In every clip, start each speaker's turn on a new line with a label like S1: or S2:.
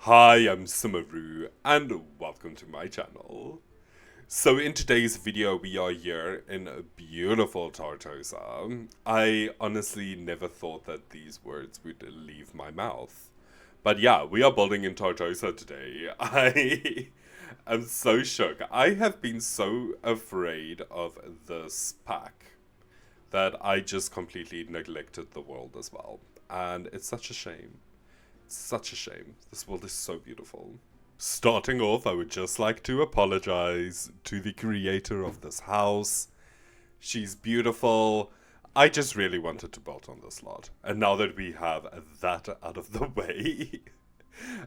S1: Hi, I'm SimmerRue, and welcome to my channel. So in today's video, we are here in beautiful Tartosa. I honestly never thought that these words would leave my mouth. But yeah, we are building in Tartosa today. I am so shook. I have been so afraid of this pack that I just completely neglected the world as well. And it's such a shame. Such a shame. This world is so beautiful. Starting off, I would just like to apologize to the creator of this house. She's beautiful. I just really wanted to build on this lot. And now that we have that out of the way,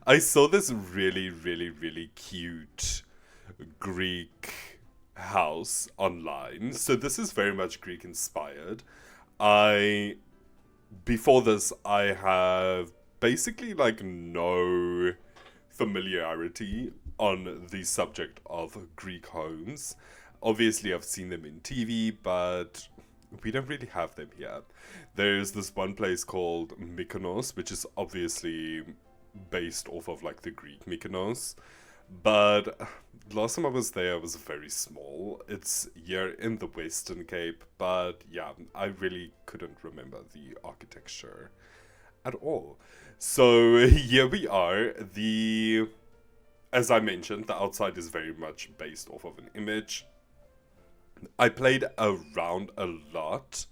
S1: I saw this really cute Greek house online. So this is very much Greek inspired. I Before this, I have basically like no familiarity on the subject of Greek homes. Obviously, I've seen them in TV, but we don't really have them here. There's this one place called Mykonos, which is obviously based off of like the Greek Mykonos. But last time I was there, it was very small. It's here in the Western Cape, but yeah, I really couldn't remember the architecture at all. So here we are. As I mentioned, the outside is very much based off of an image. I played around a lot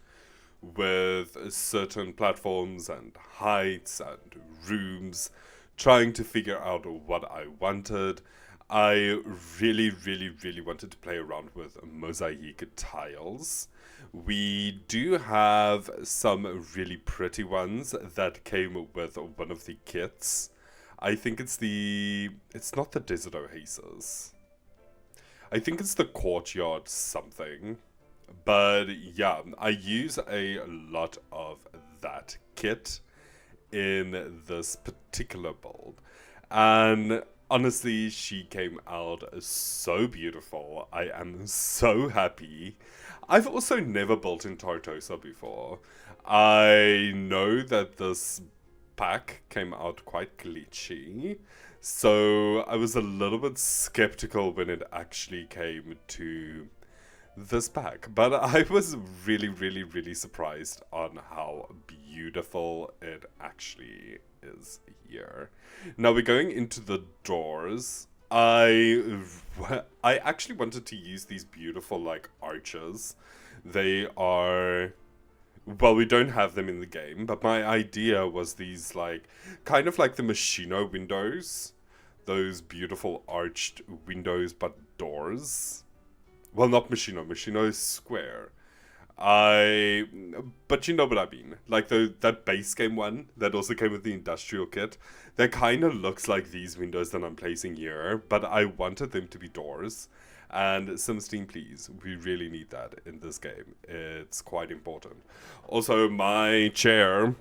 S1: with certain platforms and heights and rooms, trying to figure out what I wanted. I really wanted to play around with mosaic tiles. We do have some really pretty ones that came with one of the kits. I think it's not the Desert Oasis. I think it's the Courtyard something. But yeah, I use a lot of that kit in this particular build. And honestly, she came out so beautiful. I am so happy. I've also never built in Tartosa before. I know that this pack came out quite glitchy. So I was a little bit skeptical when it actually came to this pack, but I was really surprised on how beautiful it actually is here. Now we're going into the doors. I actually wanted to use these beautiful like arches. They are, well, we don't have them in the game, but my idea was these like kind of like the Machino windows, those beautiful arched windows but doors. Well, not Machino. Machino is square. I, but you know what I mean. Like that base game one that also came with the industrial kit. That kind of looks like these windows that I'm placing here, but I wanted them to be doors. And some Steam, please. We really need that in this game. It's quite important. Also, my chair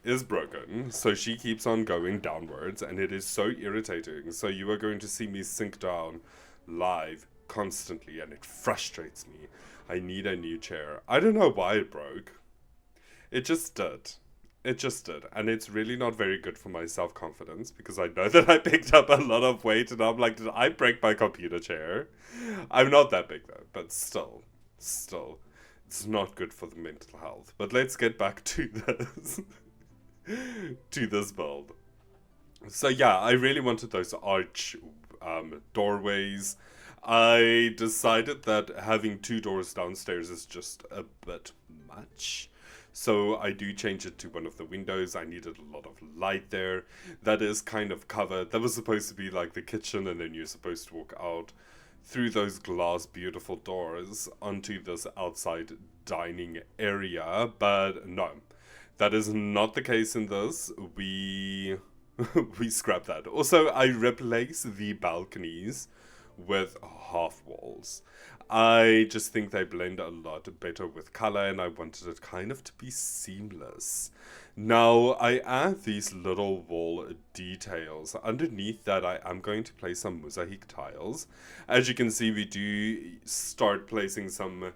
S1: is broken, so she keeps on going downwards, and it is so irritating. So you are going to see me sink down live constantly, and it frustrates me. I need a new chair. I don't know why it broke. It just did. It just did. And it's really not very good for my self confidence because I know that I picked up a lot of weight and I'm like, did I break my computer chair? I'm not that big though, but still, it's not good for the mental health. But let's get back to this, to this build. So yeah, I really wanted those arch doorways. I decided that having two doors downstairs is just a bit much. So I do change it to one of the windows. I needed a lot of light there. That is kind of covered. That was supposed to be like the kitchen, and then you're supposed to walk out through those glass beautiful doors onto this outside dining area. But no, that is not the case in this. We we scrap that. Also, I replace the balconies with half walls. I just think they blend a lot better with color, and I wanted it kind of to be seamless. Now, I add these little wall details. Underneath that, I am going to place some mosaic tiles. As you can see, we do start placing some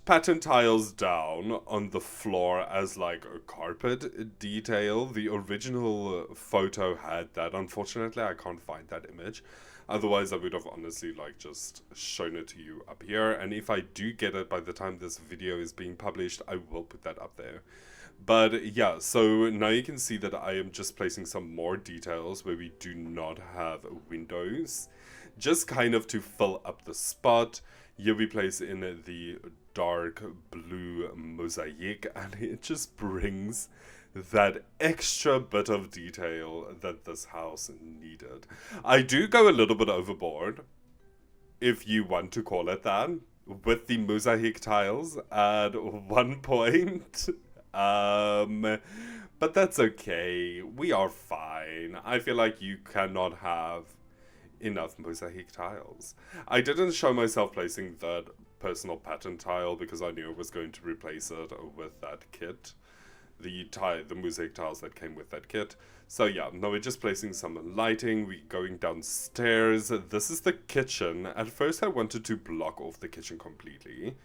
S1: pattern tiles down on the floor as like a carpet detail. The original photo had that. Unfortunately, I can't find that image. Otherwise, I would have honestly like just shown it to you up here. And if I do get it by the time this video is being published, I will put that up there. But yeah, so now you can see that I am just placing some more details where we do not have windows. Just kind of to fill up the spot. Here we place in the dark blue mosaic, and it just brings that extra bit of detail that this house needed. I do go a little bit overboard, if you want to call it that, with the mosaic tiles at one point. But that's okay. We are fine. I feel like you cannot have enough mosaic tiles. I didn't show myself placing that personal pattern tile because I knew I was going to replace it with that kit. The mosaic tiles that came with that kit. So yeah, now we're just placing some lighting. We're going downstairs. This is the kitchen. At first I wanted to block off the kitchen completely,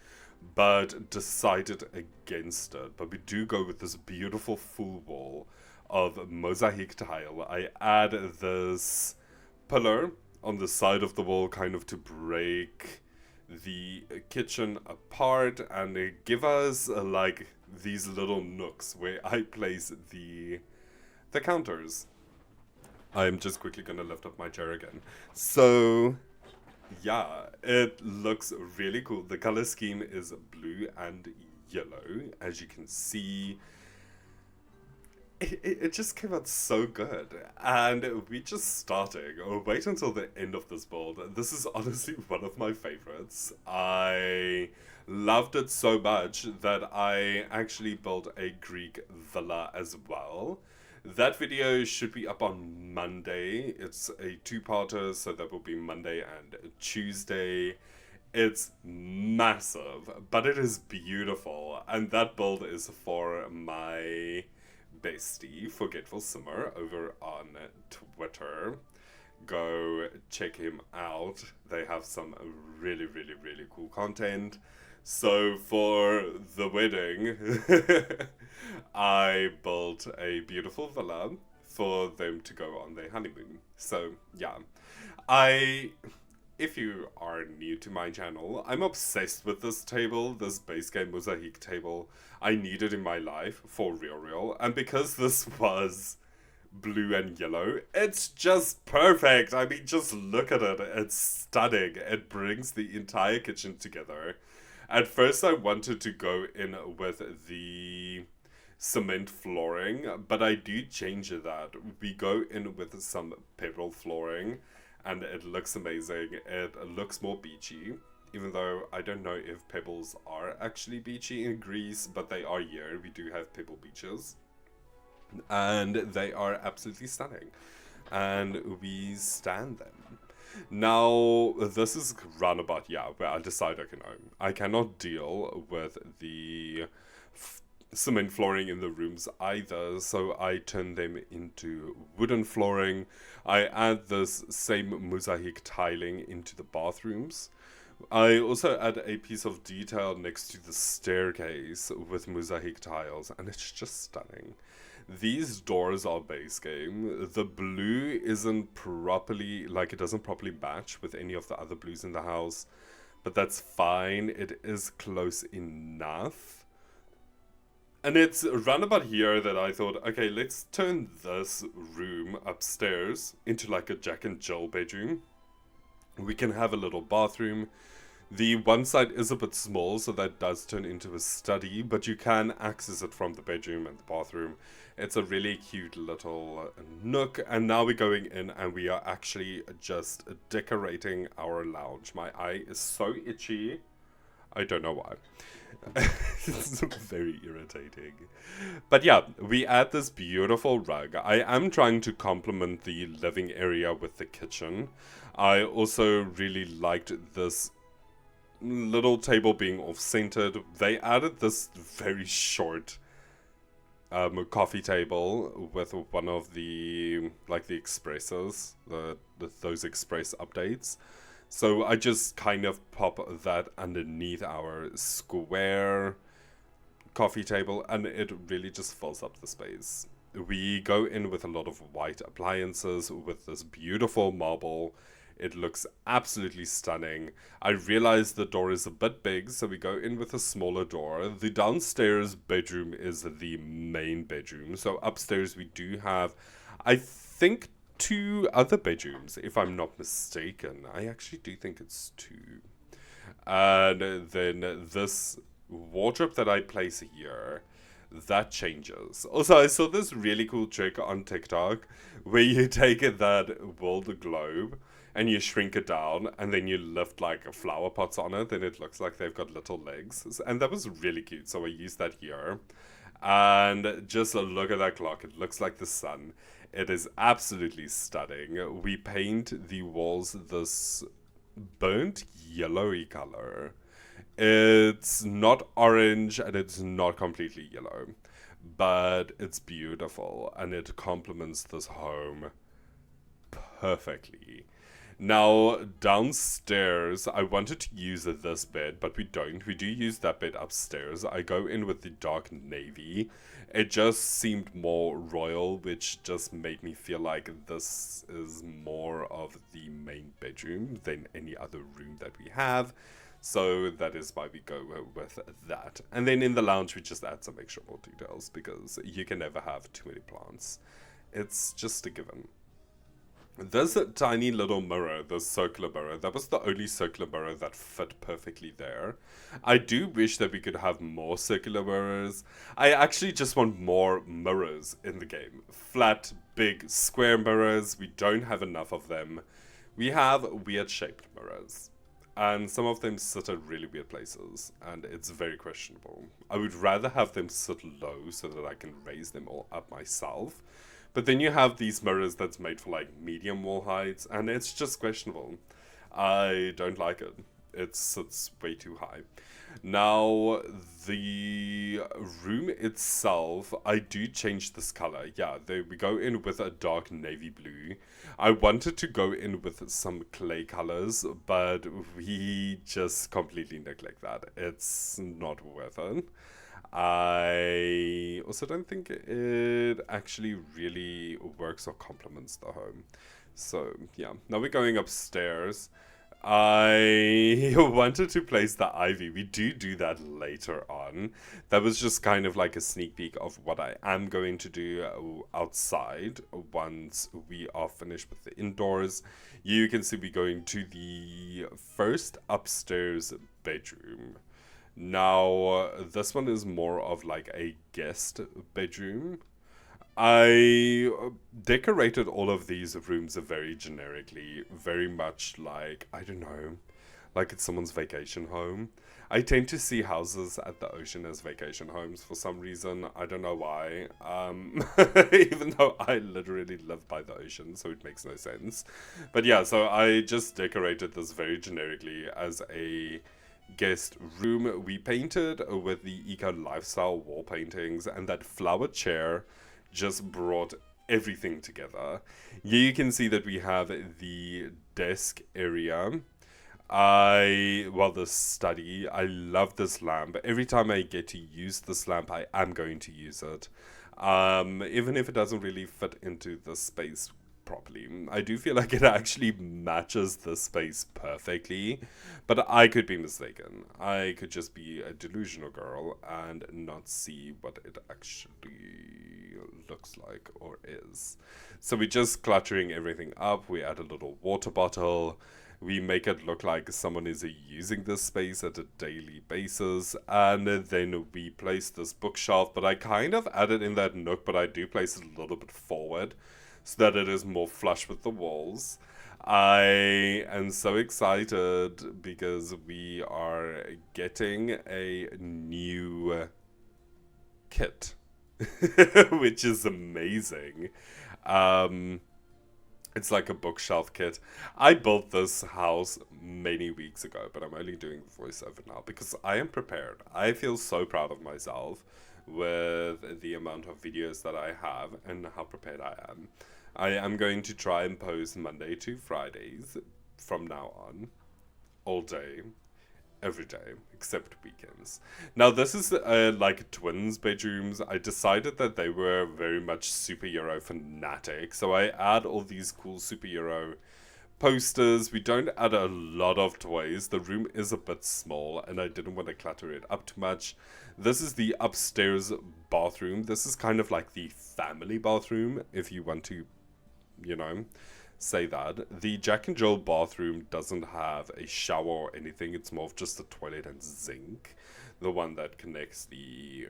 S1: but decided against it. But we do go with this beautiful full wall of mosaic tile. I add this pillar on the side of the wall kind of to break the kitchen apart and give us like these little nooks where I place the counters. I'm just quickly gonna lift up my chair again. So yeah, it looks really cool. The color scheme is blue and yellow, as you can see. It just came out so good, and we're just starting. Wait until the end of this build. This is honestly one of my favorites. I loved it so much that I actually built a Greek villa as well. That video should be up on Monday. It's a two-parter, so that will be Monday and Tuesday. It's massive, but it is beautiful, and that build is for my bestie, Forgetful Simmer, over on Twitter. Go check him out. They have some really, really, really cool content. So for the wedding, I built a beautiful villa for them to go on their honeymoon. So yeah, if you are new to my channel, I'm obsessed with this table, this base game mosaic table. I need it in my life, for real. And because this was blue and yellow, it's just perfect. I mean, just look at it. It's stunning. It brings the entire kitchen together. At first, I wanted to go in with the cement flooring, but I do change that. We go in with some pebble flooring, and it looks amazing. It looks more beachy, even though I don't know if pebbles are actually beachy in Greece, but they are here. We do have pebble beaches, and they are absolutely stunning, and we stand them. Now, this is roundabout, yeah, where I decide, okay, no, I cannot deal with the cement flooring in the rooms either, so I turn them into wooden flooring. I add this same mosaic tiling into the bathrooms. I also add a piece of detail next to the staircase with mosaic tiles, and it's just stunning. These doors are base game. The blue isn't properly, like, it doesn't properly match with any of the other blues in the house, but that's fine. It is close enough. And it's roundabout here that I thought, okay, let's turn this room upstairs into like a Jack and Jill bedroom. We can have a little bathroom. The one side is a bit small, so that does turn into a study, but you can access it from the bedroom and the bathroom. It's a really cute little nook, and now we're going in and we are actually just decorating our lounge. My eye is so itchy. I don't know why. It's very irritating. But yeah, we add this beautiful rug. I am trying to complement the living area with the kitchen. I also really liked this little table being off-centered. They added this very short coffee table with one of the, like, the expresses, those express updates. So I just kind of pop that underneath our square coffee table, and it really just fills up the space. We go in with a lot of white appliances with this beautiful marble. It looks absolutely stunning. I realize the door is a bit big, so we go in with a smaller door. The downstairs bedroom is the main bedroom. So upstairs we do have, I think, two other bedrooms, if I'm not mistaken. I actually do think it's two. And then this wardrobe that I place here, that changes. Also, I saw this really cool trick on TikTok where you take that world globe and you shrink it down and then you lift like flower pots on it and it looks like they've got little legs. And that was really cute. So I used that here. And just look at that clock. It looks like the sun. It is absolutely stunning. We paint the walls this burnt yellowy color. It's not orange and it's not completely yellow, but it's beautiful and it complements this home perfectly. Now, downstairs, I wanted to use this bed, but we don't. We do use that bed upstairs. I go in with the dark navy. It just seemed more royal, which just made me feel like this is more of the main bedroom than any other room that we have. So that is why we go with that. And then in the lounge, we just add some extra more details because you can never have too many plants. It's just a given. This tiny little mirror, this circular mirror, that was the only circular mirror that fit perfectly there. I do wish that we could have more circular mirrors. I actually just want more mirrors in the game. Flat, big, square mirrors. We don't have enough of them. We have weird shaped mirrors. And some of them sit at really weird places, and it's very questionable. I would rather have them sit low so that I can raise them all up myself. But then you have these mirrors that's made for like medium wall heights, and it's just questionable. I don't like it. It sits way too high. Now, the room itself, I do change this color. Yeah, we go in with a dark navy blue. I wanted to go in with some clay colors, but we just completely neglect that. It's not worth it. I also don't think it actually really works or complements the home. So, yeah. Now we're going upstairs. I wanted to place the ivy. We do that later on. That was just kind of like a sneak peek of what I am going to do outside once we are finished with the indoors. You can see we're going to the first upstairs bedroom. Now, this one is more of like a guest bedroom. I decorated all of these rooms very generically, very much like, I don't know, like it's someone's vacation home. I tend to see houses at the ocean as vacation homes for some reason. I don't know why. Even though I literally live by the ocean, so it makes no sense. But yeah, so I just decorated this very generically as a guest room. We painted with the eco lifestyle wall paintings, and that flower chair just brought everything together. Here you can see that we have the desk area. The study. I love this lamp. Every time I get to use this lamp, I am going to use it. Even if it doesn't really fit into the space properly. I do feel like it actually matches the space perfectly, but I could be mistaken. I could just be a delusional girl and not see what it actually looks like or is. So we're just cluttering everything up. We add a little water bottle. We make it look like someone is using this space at a daily basis. And then we place this bookshelf, but I kind of added in that nook, but I do place it a little bit forward so that it is more flush with the walls. I am so excited because we are getting a new kit, which is amazing. It's like a bookshelf kit. I built this house many weeks ago, but I'm only doing the voiceover now because I am prepared. I feel so proud of myself with the amount of videos that I have and how prepared I am. I am going to try and post Monday to Fridays from now on. all day, every day, except weekends. Now, this is like twins' bedrooms. I decided that they were very much superhero fanatic, so I add all these cool superhero posters. We don't add a lot of toys. The room is a bit small, and I didn't want to clutter it up too much. This is the upstairs bathroom. This is kind of like the family bathroom, if you want to, you know, say that. The Jack and Jill bathroom doesn't have a shower or anything. It's more of just a toilet and sink, the one that connects the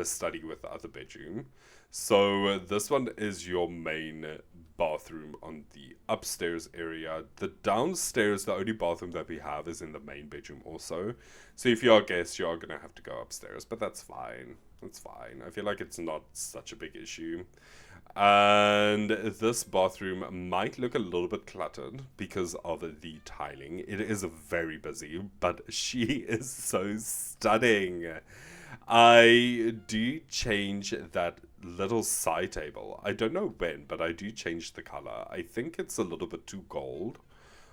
S1: study with the other bedroom. So this one is your main bathroom on the upstairs area. The downstairs, the only bathroom that we have is in the main bedroom also. So if you're a guest, you are gonna have to go upstairs, but that's fine. That's fine. I feel like it's not such a big issue. And this bathroom might look a little bit cluttered because of the tiling. It is very busy, but she is so stunning. I do change that little side table. I don't know when, but I do change the color. I think it's a little bit too gold.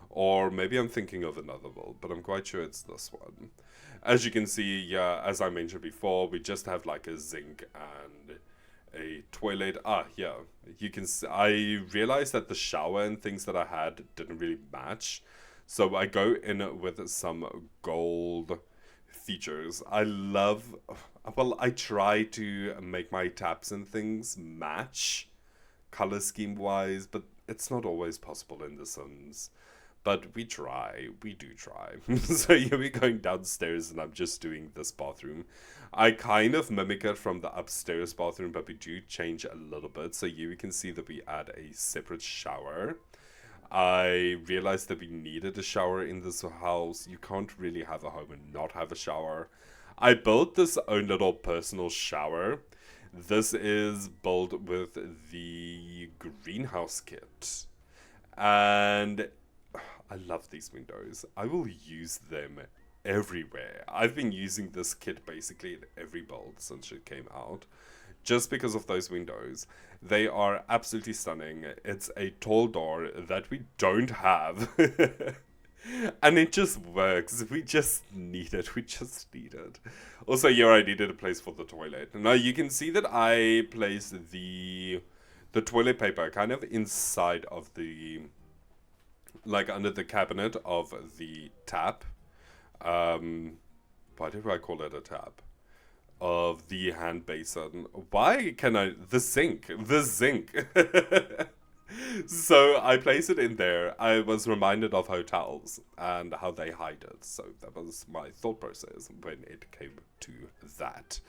S1: Or maybe I'm thinking of another build, but I'm quite sure it's this one. As you can see, yeah, as I mentioned before, we just have like a zinc and a toilet. Yeah, you can see, I realized that the shower and things that I had didn't really match. So I go in with some gold features. I try to make my taps and things match color scheme wise, but it's not always possible in The Sims. But we do try. So here we're going downstairs and I'm just doing this bathroom. I kind of mimic it from the upstairs bathroom, but we do change a little bit. So here we can see that we add a separate shower. I realized that we needed a shower in this house. You can't really have a home and not have a shower. I built this own little personal shower. This is built with the greenhouse kit. And I love these windows. I will use them everywhere. I've been using this kit basically in every build since it came out, just because of those windows. They are absolutely stunning. It's a tall door that we don't have. And it just works. We just need it. Also, here I needed a place for the toilet. Now you can see that I placed the toilet paper kind of inside of the, like under the cabinet of the tap. Why do I call it a tap? Of the hand basin. Why can I... The zinc. So I placed it in there. I was reminded of hotels and how they hide it. So that was my thought process when it came to that.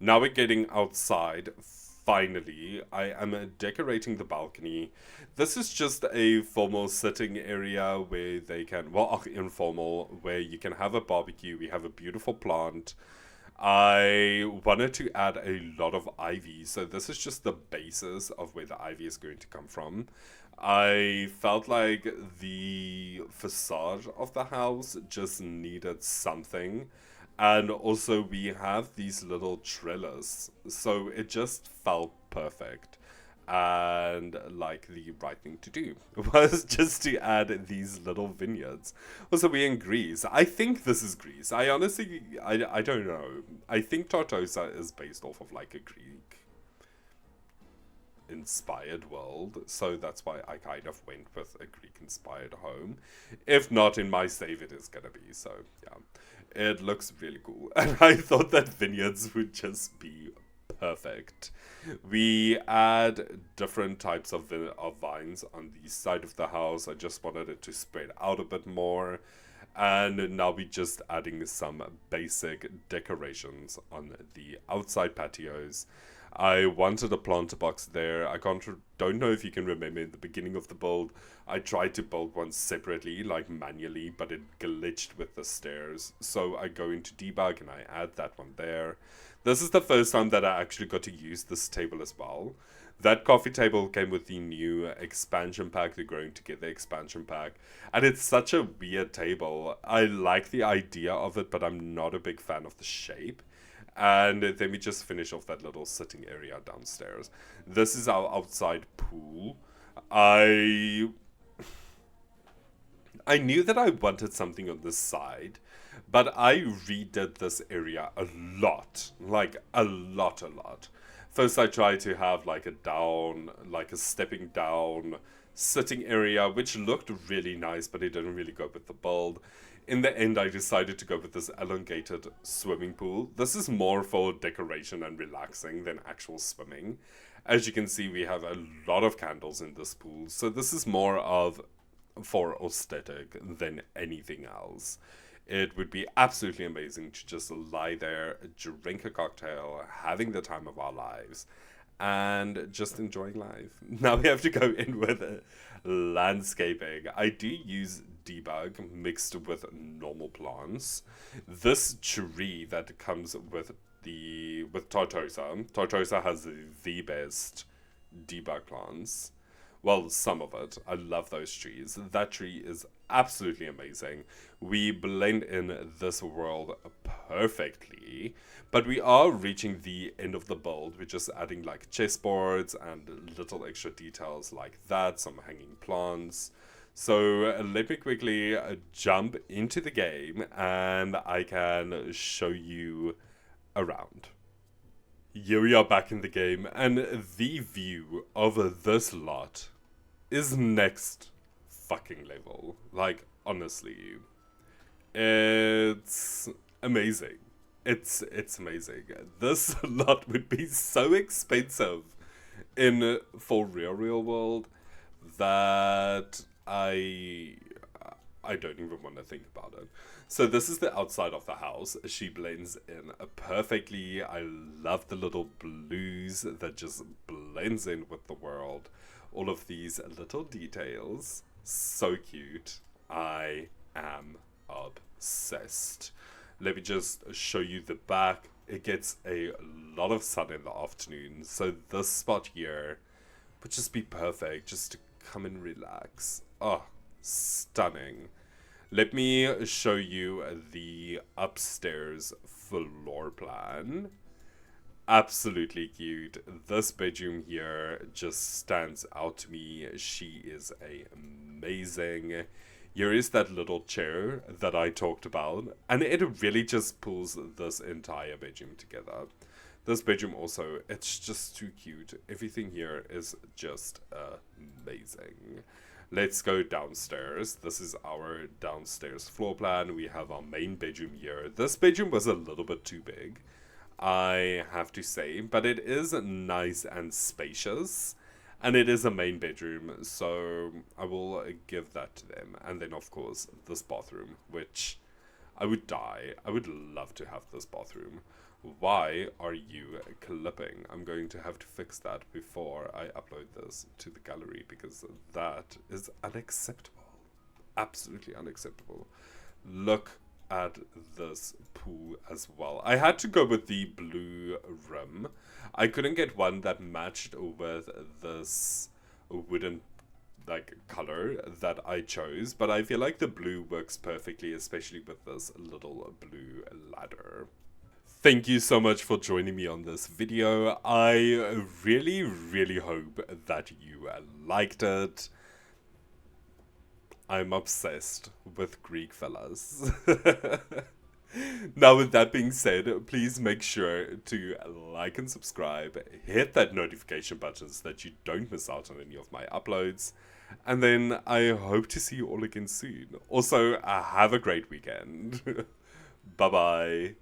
S1: Now we're getting outside. Finally, I am decorating the balcony. This is just a formal sitting area where they can, well, informal, where you can have a barbecue. We have a beautiful plant. I wanted to add a lot of ivy, so this is just the basis of where the ivy is going to come from. I felt like the facade of the house just needed something. And also we have these little trellis, so it just felt perfect. And like the right thing to do was just to add these little vineyards. Also, we're in Greece. I think this is Greece. I honestly, I don't know. I think Tartosa is based off of like a Greek inspired world, so that's why I kind of went with a Greek inspired home. If not, in my save it is gonna be, so yeah. It looks really cool, and I thought that vineyards would just be perfect. We add different types of vines on the side of the house. I just wanted it to spread out a bit more. And now we're just adding some basic decorations on the outside patios. I wanted a planter box there. Don't know if you can remember in the beginning of the build, I tried to build one separately, like manually, but it glitched with the stairs. So I go into debug and I add that one there. This is the first time that I actually got to use this table as well. That coffee table came with the new expansion pack, the Growing Together expansion pack. And it's such a weird table. I like the idea of it, but I'm not a big fan of the shape. And then we just finish off that little sitting area downstairs. This is our outside pool. I I knew that I wanted something on this side, but I redid this area a lot. Like, a lot, a lot. First, I tried to have like a down, like a stepping down sitting area, which looked really nice, but it didn't really go with the build. In the end, I decided to go with this elongated swimming pool. This is more for decoration and relaxing than actual swimming. As you can see, we have a lot of candles in this pool, so this is more of for aesthetic than anything else. It would be absolutely amazing to just lie there, drink a cocktail, having the time of our lives, and just enjoying life. Now we have to go in with landscaping. I do use debug mixed with normal plants. This tree that comes with Tartosa has the best debug plants. Well, some of it. I love those trees. That tree is absolutely amazing. We blend in this world perfectly, but we are reaching the end of the build. We're just adding like chessboards and little extra details like that, some hanging plants. So let me quickly jump into the game and I can show you around. Here we are back in the game, and the view of this lot is next fucking level. Like, honestly, it's amazing. It's amazing. This lot would be so expensive in for real world that I don't even want to think about it. So this is the outside of the house. She blends in perfectly. I love the little blues that just blends in with the world. All of these little details. So cute. I am obsessed. Let me just show you the back. It gets a lot of sun in the afternoon. So this spot here would just be perfect. Just to come and relax. Oh, stunning. Let me show you the upstairs floor plan. Absolutely cute. This bedroom here just stands out to me. She is amazing. Here is that little chair that I talked about, and it really just pulls this entire bedroom together. This bedroom also, it's just too cute. Everything here is just amazing. Let's go downstairs. This is our downstairs floor plan. We have our main bedroom here. This bedroom was a little bit too big, I have to say, but it is nice and spacious, and it is a main bedroom, so I will give that to them. And then, of course, this bathroom, which I would die. I would love to have this bathroom. Why are you clipping? I'm going to have to fix that before I upload this to the gallery, because that is unacceptable. Absolutely unacceptable. Look at this pool as well. I had to go with the blue rim. I couldn't get one that matched with this wooden like color that I chose, but I feel like the blue works perfectly, especially with this little blue ladder. Thank you so much for joining me on this video. I really hope that you liked it. I'm obsessed with Greek fellas. Now with that being said, please make sure to like and subscribe, hit that notification button so that you don't miss out on any of my uploads, and then I hope to see you all again soon. Also, have a great weekend. Bye bye.